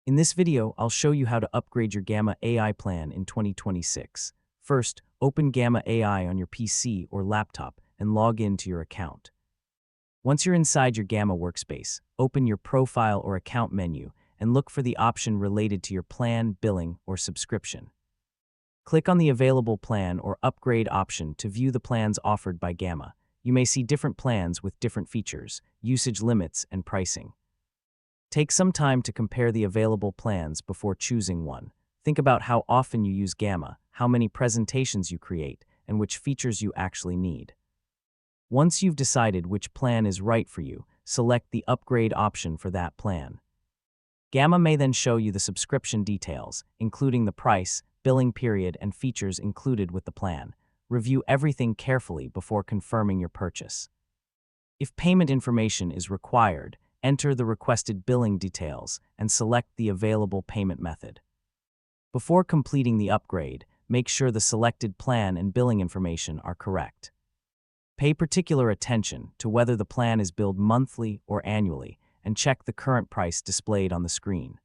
In this video, I'll show you how to upgrade your Gamma AI plan in 2026. First, open Gamma AI on your PC or laptop and log in to your account. Once you're inside your Gamma workspace, open your Profile or Account menu and look for the option related to your plan, billing, or subscription. Click on the Available Plan or Upgrade option to view the plans offered by Gamma. You may see different plans with different features, usage limits, and pricing. Take some time to compare the available plans before choosing one. Think about how often you use Gamma, how many presentations you create, and which features you actually need. Once you've decided which plan is right for you, select the upgrade option for that plan. Gamma may then show you the subscription details, including the price, billing period, and features included with the plan. Review everything carefully before confirming your purchase. If payment information is required, enter the requested billing details and select the available payment method. Before completing the upgrade, make sure the selected plan and billing information are correct. Pay particular attention to whether the plan is billed monthly or annually, and check the current price displayed on the screen.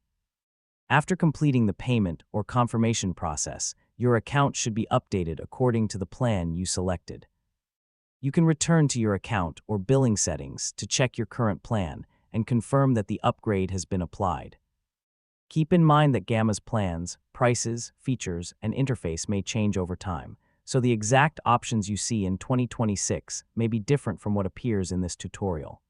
After completing the payment or confirmation process, your account should be updated according to the plan you selected. You can return to your account or billing settings to check your current plan and confirm that the upgrade has been applied. Keep in mind that Gamma's plans, prices, features, and interface may change over time, so the exact options you see in 2026 may be different from what appears in this tutorial.